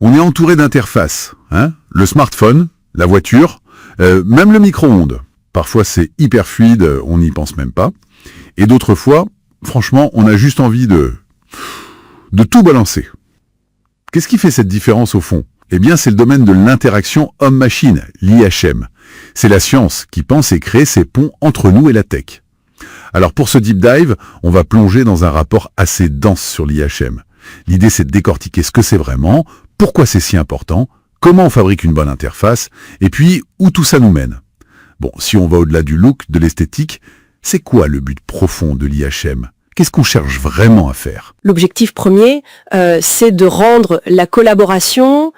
On est entouré d'interfaces, hein, le smartphone, la voiture, même le micro-ondes. Parfois c'est hyper fluide, on n'y pense même pas. Et d'autres fois, franchement, on a juste envie de tout balancer. Qu'est-ce qui fait cette différence au fond? Eh bien, c'est le domaine de l'interaction homme-machine, l'IHM. C'est la science qui pense et crée ces ponts entre nous et la tech. Alors pour ce deep dive, on va plonger dans un rapport assez dense sur l'IHM. L'idée, c'est de décortiquer ce que c'est vraiment, pourquoi c'est si important, comment on fabrique une bonne interface, et puis où tout ça nous mène. Bon, si on va au-delà du look, de l'esthétique, c'est quoi le but profond de l'IHM? Qu'est-ce qu'on cherche vraiment à faire? L'objectif premier, c'est de rendre la collaboration,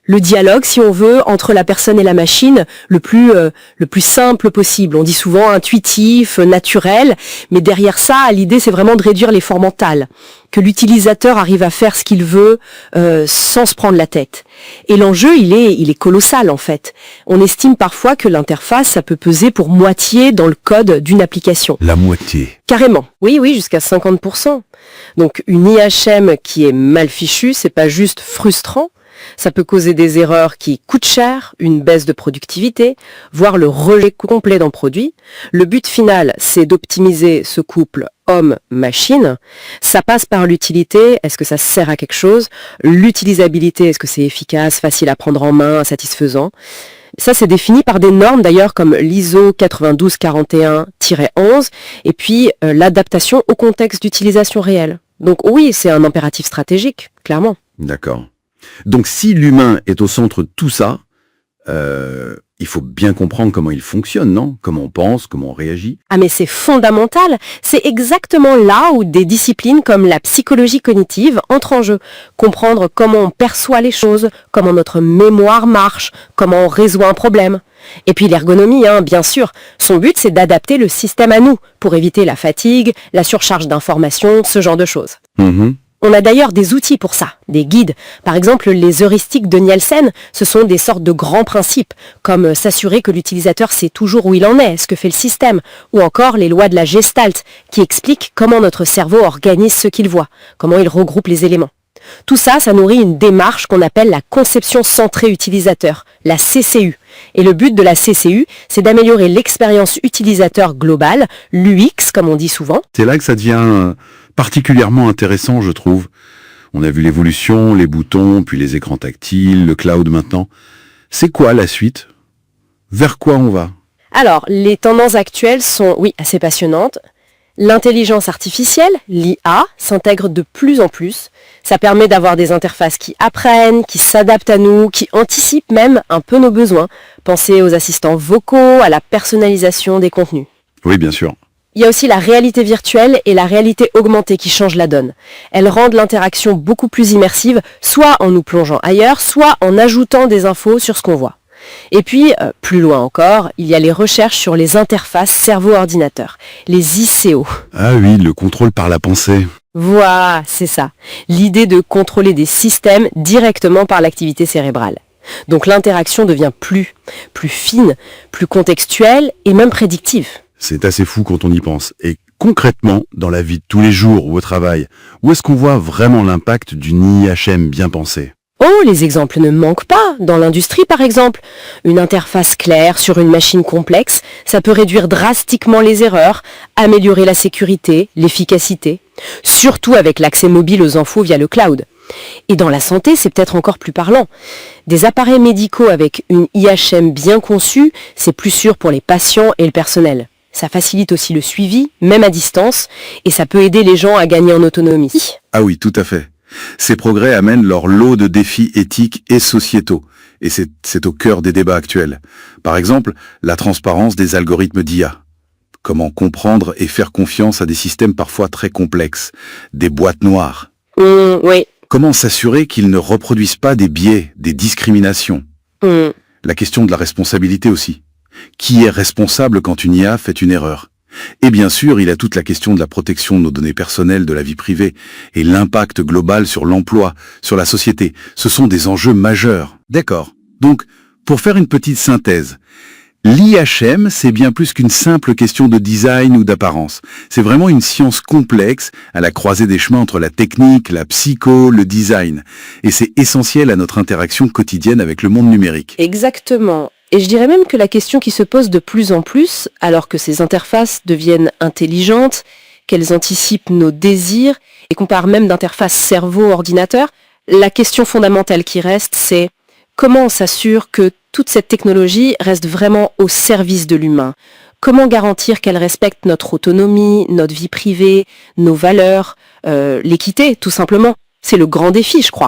le dialogue, si on veut, entre la personne et la machine, le plus simple possible. On dit souvent intuitif, naturel, mais derrière ça, l'idée, c'est vraiment de réduire l'effort mental, que l'utilisateur arrive à faire ce qu'il veut sans se prendre la tête. Et l'enjeu, il est colossal, en fait. On estime parfois que l'interface, ça peut peser pour moitié dans le code d'une application. La moitié. Carrément. Oui, jusqu'à 50%. Donc, une IHM qui est mal fichue, c'est pas juste frustrant. Ça peut causer des erreurs qui coûtent cher, une baisse de productivité, voire le rejet complet d'un produit. Le but final, c'est d'optimiser ce couple homme-machine. Ça passe par l'utilité, est-ce que ça sert à quelque chose? L'utilisabilité, est-ce que c'est efficace, facile à prendre en main, satisfaisant? Ça, c'est défini par des normes d'ailleurs comme l'ISO 9241-11 et puis l'adaptation au contexte d'utilisation réelle. Donc oui, c'est un impératif stratégique, clairement. D'accord. Donc si l'humain est au centre de tout ça, il faut bien comprendre comment il fonctionne, non? Comment on pense, comment on réagit. Ah mais c'est fondamental, c'est exactement là où des disciplines comme la psychologie cognitive entrent en jeu. Comprendre comment on perçoit les choses, comment notre mémoire marche, comment on résout un problème. Et puis l'ergonomie, bien sûr. Son but, c'est d'adapter le système à nous, pour éviter la fatigue, la surcharge d'informations, ce genre de choses. On a d'ailleurs des outils pour ça, des guides. Par exemple, les heuristiques de Nielsen, ce sont des sortes de grands principes, comme s'assurer que l'utilisateur sait toujours où il en est, ce que fait le système, ou encore les lois de la Gestalt, qui expliquent comment notre cerveau organise ce qu'il voit, comment il regroupe les éléments. Tout ça, ça nourrit une démarche qu'on appelle la conception centrée utilisateur, la CCU. Et le but de la CCU, c'est d'améliorer l'expérience utilisateur globale, l'UX, comme on dit souvent. C'est là que ça devient particulièrement intéressant, je trouve. On a vu l'évolution, les boutons, puis les écrans tactiles, le cloud maintenant. C'est quoi la suite? Vers quoi on va? Alors, les tendances actuelles sont, oui, assez passionnantes. L'intelligence artificielle, l'IA, s'intègre de plus en plus. Ça permet d'avoir des interfaces qui apprennent, qui s'adaptent à nous, qui anticipent même un peu nos besoins. Pensez aux assistants vocaux, à la personnalisation des contenus. Oui, bien sûr. Il y a aussi la réalité virtuelle et la réalité augmentée qui changent la donne. Elles rendent l'interaction beaucoup plus immersive, soit en nous plongeant ailleurs, soit en ajoutant des infos sur ce qu'on voit. Et puis, plus loin encore, il y a les recherches sur les interfaces cerveau-ordinateur, les ICO. Ah oui, le contrôle par la pensée. Voilà, c'est ça. L'idée de contrôler des systèmes directement par l'activité cérébrale. Donc l'interaction devient plus fine, plus contextuelle et même prédictive. C'est assez fou quand on y pense. Et concrètement, dans la vie de tous les jours ou au travail, où est-ce qu'on voit vraiment l'impact d'une IHM bien pensée? Oh, les exemples ne manquent pas. Dans l'industrie, par exemple, une interface claire sur une machine complexe, ça peut réduire drastiquement les erreurs, améliorer la sécurité, l'efficacité, surtout avec l'accès mobile aux infos via le cloud. Et dans la santé, c'est peut-être encore plus parlant. Des appareils médicaux avec une IHM bien conçue, c'est plus sûr pour les patients et le personnel. Ça facilite aussi le suivi, même à distance, et ça peut aider les gens à gagner en autonomie. Ah oui, tout à fait. Ces progrès amènent leur lot de défis éthiques et sociétaux, et c'est au cœur des débats actuels. Par exemple, la transparence des algorithmes d'IA. Comment comprendre et faire confiance à des systèmes parfois très complexes, des boîtes noires. Oui. Comment s'assurer qu'ils ne reproduisent pas des biais, des discriminations. La question de la responsabilité aussi. Qui est responsable quand une IA fait une erreur? Et bien sûr, il y a toute la question de la protection de nos données personnelles, de la vie privée, et l'impact global sur l'emploi, sur la société. Ce sont des enjeux majeurs. D'accord. Donc, pour faire une petite synthèse, L'IHM, c'est bien plus qu'une simple question de design ou d'apparence. C'est vraiment une science complexe, à la croisée des chemins entre la technique, la psycho, le design. Et c'est essentiel à notre interaction quotidienne avec le monde numérique. Exactement. Et je dirais même que la question qui se pose de plus en plus, alors que ces interfaces deviennent intelligentes, qu'elles anticipent nos désirs, et qu'on parle même d'interface cerveau-ordinateur, la question fondamentale qui reste, c'est comment on s'assure que toute cette technologie reste vraiment au service de l'humain? Comment garantir qu'elle respecte notre autonomie, notre vie privée, nos valeurs, l'équité, tout simplement? C'est le grand défi, je crois.